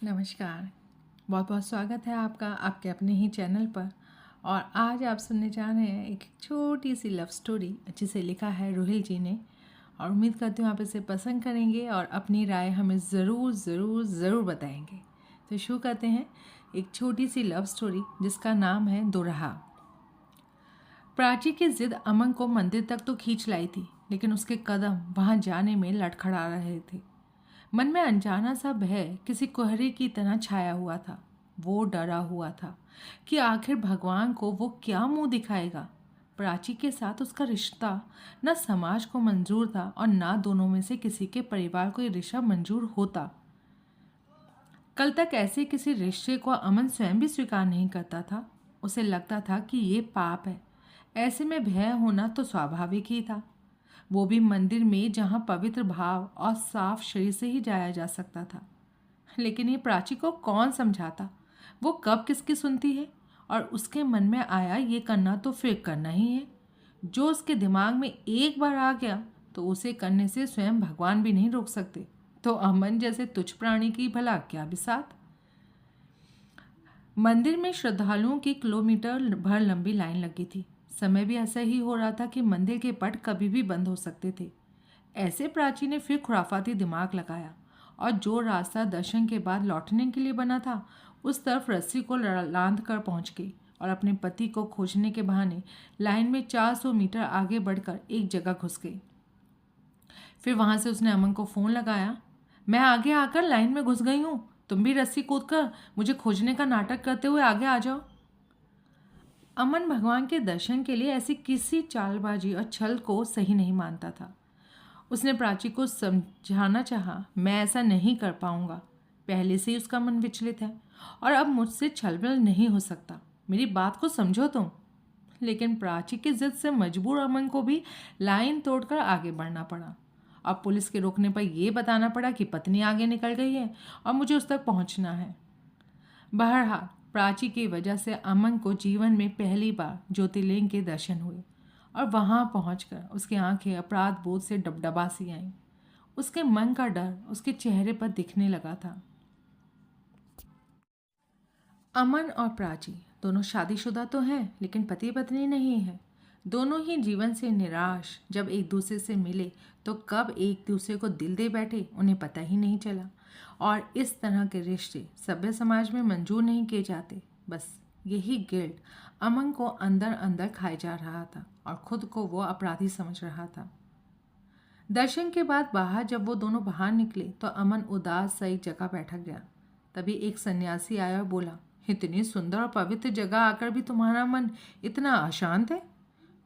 नमस्कार। बहुत बहुत स्वागत है आपका आपके अपने ही चैनल पर। और आज आप सुनने जा रहे हैं एक छोटी सी लव स्टोरी जिसे लिखा है रोहिल जी ने। और उम्मीद करती हूँ आप इसे पसंद करेंगे और अपनी राय हमें ज़रूर ज़रूर ज़रूर बताएंगे। तो शुरू करते हैं एक छोटी सी लव स्टोरी जिसका नाम है दोरहा। प्राची की जिद अमन को मंदिर तक तो खींच लाई थी, लेकिन उसके कदम वहाँ जाने में लड़खड़ा रहे थे। मन में अनजाना सा भय किसी कोहरे की तरह छाया हुआ था। वो डरा हुआ था कि आखिर भगवान को वो क्या मुंह दिखाएगा। प्राची के साथ उसका रिश्ता न समाज को मंजूर था और ना दोनों में से किसी के परिवार को ये रिश्ता मंजूर होता। कल तक ऐसे किसी रिश्ते को अमन स्वयं भी स्वीकार नहीं करता था। उसे लगता था कि ये पाप है। ऐसे में भय होना तो स्वाभाविक ही था, वो भी मंदिर में जहाँ पवित्र भाव और साफ शरीर से ही जाया जा सकता था। लेकिन ये प्राची को कौन समझाता, वो कब किसकी सुनती है। और उसके मन में आया ये करना तो फिर करना ही है। जो उसके दिमाग में एक बार आ गया तो उसे करने से स्वयं भगवान भी नहीं रोक सकते। तो अमन जैसे तुच्छ प्राणी की भला क्या बिसात। मंदिर में श्रद्धालुओं की किलोमीटर भर लंबी लाइन लगी थी। समय भी ऐसा ही हो रहा था कि मंदिर के पट कभी भी बंद हो सकते थे। ऐसे प्राची ने फिर खुराफाती दिमाग लगाया और जो रास्ता दर्शन के बाद लौटने के लिए बना था उस तरफ रस्सी को लांध कर पहुंच गई और अपने पति को खोजने के बहाने लाइन में 400 मीटर आगे बढ़कर एक जगह घुस गई। फिर वहां से उसने अमन को फ़ोन लगाया। मैं आगे आकर लाइन में घुस गई हूँ, तुम भी रस्सी कूद कर मुझे खोजने का नाटक करते हुए आगे आ जाओ। अमन भगवान के दर्शन के लिए ऐसी किसी चालबाजी और छल को सही नहीं मानता था। उसने प्राची को समझाना चाहा, मैं ऐसा नहीं कर पाऊंगा। पहले से ही उसका मन विचलित है और अब मुझसे छलबल नहीं हो सकता। मेरी बात को समझो तुम। लेकिन प्राची की जिद से मजबूर अमन को भी लाइन तोड़कर आगे बढ़ना पड़ा। अब पुलिस के रोकने पर यह बताना पड़ा कि पत्नी आगे निकल गई है और मुझे उस तक पहुंचना है। बहरहाल प्राची की वजह से अमन को जीवन में पहली बार ज्योतिर्लिंग के दर्शन हुए और वहां पहुंचकर उसकी आंखें अपराध बोध से डबडबा सी आईं। उसके मन का डर उसके चेहरे पर दिखने लगा था। अमन और प्राची दोनों शादीशुदा तो हैं, लेकिन पति पत्नी नहीं है। दोनों ही जीवन से निराश जब एक दूसरे से मिले तो कब एक दूसरे को दिल दे बैठे उन्हें पता ही नहीं चला। और इस तरह के रिश्ते सभ्य समाज में मंजूर नहीं किए जाते। बस यही गिल्ट अमन को अंदर अंदर खाए जा रहा था और खुद को वो अपराधी समझ रहा था। दर्शन के बाद बाहर जब वो दोनों बाहर निकले तो अमन उदास सा एक जगह बैठा गया। तभी एक सन्यासी आया और बोला, इतनी सुंदर और पवित्र जगह आकर भी तुम्हारा मन इतना अशांत है।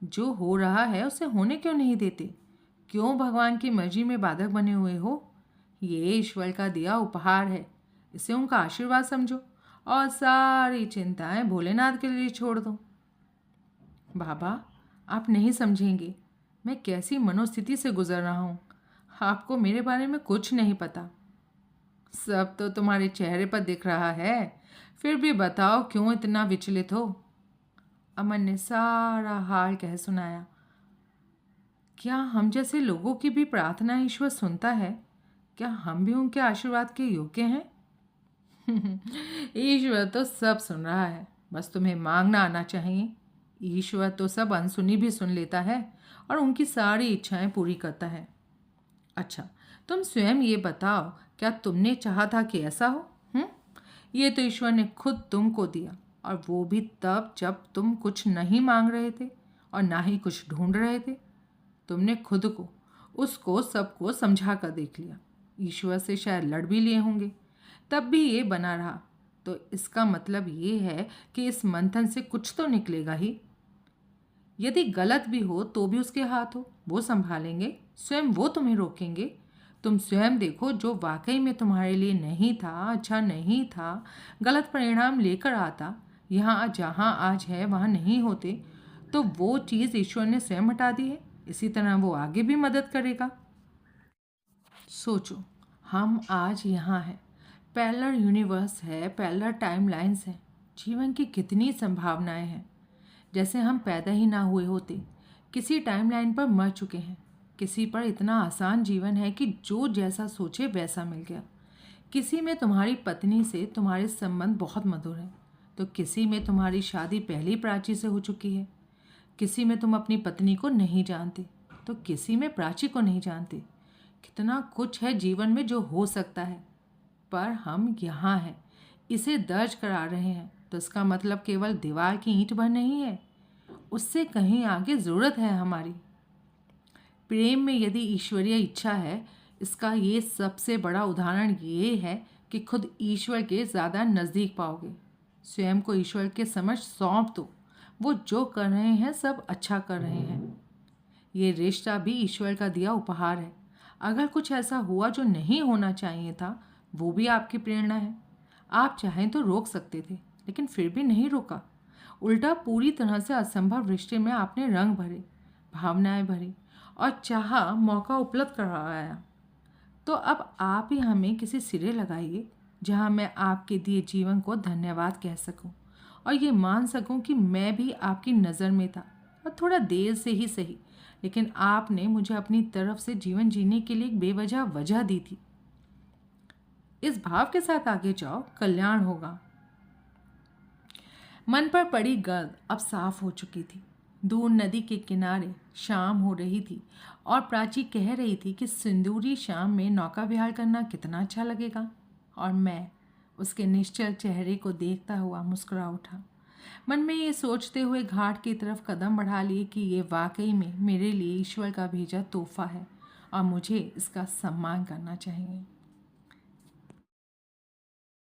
जो हो रहा है उसे होने क्यों नहीं देते? क्यों भगवान की मर्जी में बाधक बने हुए हो? ये ईश्वर का दिया उपहार है, इसे उनका आशीर्वाद समझो और सारी चिंताएं भोलेनाथ के लिए छोड़ दो। बाबा, आप नहीं समझेंगे मैं कैसी मनोस्थिति से गुजर रहा हूँ। आपको मेरे बारे में कुछ नहीं पता। सब तो तुम्हारे चेहरे पर दिख रहा है, फिर भी बताओ क्यों इतना विचलित हो? अमन ने सारा हाल कह सुनाया। क्या हम जैसे लोगों की भी प्रार्थना ईश्वर सुनता है? क्या हम भी उनके आशीर्वाद के योग्य हैं? ईश्वर तो सब सुन रहा है, बस तुम्हें मांगना आना चाहिए। ईश्वर तो सब अनसुनी भी सुन लेता है और उनकी सारी इच्छाएं पूरी करता है। अच्छा, तुम स्वयं ये बताओ, क्या तुमने चाहा था कि ऐसा हो? ये तो ईश्वर ने खुद तुमको दिया, और वो भी तब जब तुम कुछ नहीं मांग रहे थे और ना ही कुछ ढूंढ रहे थे। तुमने खुद को, उसको, सबको समझा कर देख लिया। ईश्वर से शायद लड़ भी लिए होंगे, तब भी ये बना रहा। तो इसका मतलब ये है कि इस मंथन से कुछ तो निकलेगा ही। यदि गलत भी हो तो भी उसके हाथ हो, वो संभालेंगे, स्वयं वो तुम्हें रोकेंगे। तुम स्वयं देखो, जो वाकई में तुम्हारे लिए नहीं था, अच्छा नहीं था, गलत परिणाम लेकर आता, यहाँ जहाँ आज है वहाँ नहीं होते, तो वो चीज़ ईश्वर ने स्वयं हटा दी है। इसी तरह वो आगे भी मदद करेगा। सोचो, हम आज यहाँ हैं, पैरेलल यूनिवर्स है, पैरेलल टाइमलाइंस हैं, जीवन की कितनी संभावनाएं हैं। जैसे हम पैदा ही ना हुए होते, किसी टाइमलाइन पर मर चुके हैं, किसी पर इतना आसान जीवन है कि जो जैसा सोचे वैसा मिल गया। किसी में तुम्हारी पत्नी से तुम्हारे संबंध बहुत मधुर हैं, तो किसी में तुम्हारी शादी पहले प्राची से हो चुकी है। किसी में तुम अपनी पत्नी को नहीं जानते, तो किसी में प्राची को नहीं जानते। कितना कुछ है जीवन में जो हो सकता है, पर हम यहाँ हैं, इसे दर्ज करा रहे हैं, तो इसका मतलब केवल दीवार की ईंट भर नहीं है, उससे कहीं आगे ज़रूरत है हमारी। प्रेम में यदि ईश्वरीय इच्छा है, इसका ये सबसे बड़ा उदाहरण ये है कि खुद ईश्वर के ज़्यादा नज़दीक पाओगे। स्वयं को ईश्वर के समझ सौंप दो, वो जो कर रहे हैं सब अच्छा कर रहे हैं। ये रिश्ता भी ईश्वर का दिया उपहार है। अगर कुछ ऐसा हुआ जो नहीं होना चाहिए था, वो भी आपकी प्रेरणा है। आप चाहें तो रोक सकते थे, लेकिन फिर भी नहीं रोका। उल्टा पूरी तरह से असंभव रिश्ते में आपने रंग भरे, भावनाएं भरी और चाहा मौका उपलब्ध करवाया। तो अब आप ही हमें किसी सिरे लगाइए जहां मैं आपके दिए जीवन को धन्यवाद कह सकूं और ये मान सकूं कि मैं भी आपकी नज़र में था, और थोड़ा देर से ही सही, लेकिन आपने मुझे अपनी तरफ से जीवन जीने के लिए एक बेवजह वजह दी थी। इस भाव के साथ आगे जाओ, कल्याण होगा। मन पर पड़ी गर्द अब साफ हो चुकी थी। दूर नदी के किनारे शाम हो रही थी और प्राची कह रही थी कि सिंदूरी शाम में नौका विहार करना कितना अच्छा लगेगा, और मैं उसके निश्चल चेहरे को देखता हुआ मुस्कुरा उठा। मन में ये सोचते हुए घाट की तरफ कदम बढ़ा लिए कि ये वाकई में मेरे लिए ईश्वर का भेजा तोहफा है और मुझे इसका सम्मान करना चाहिए।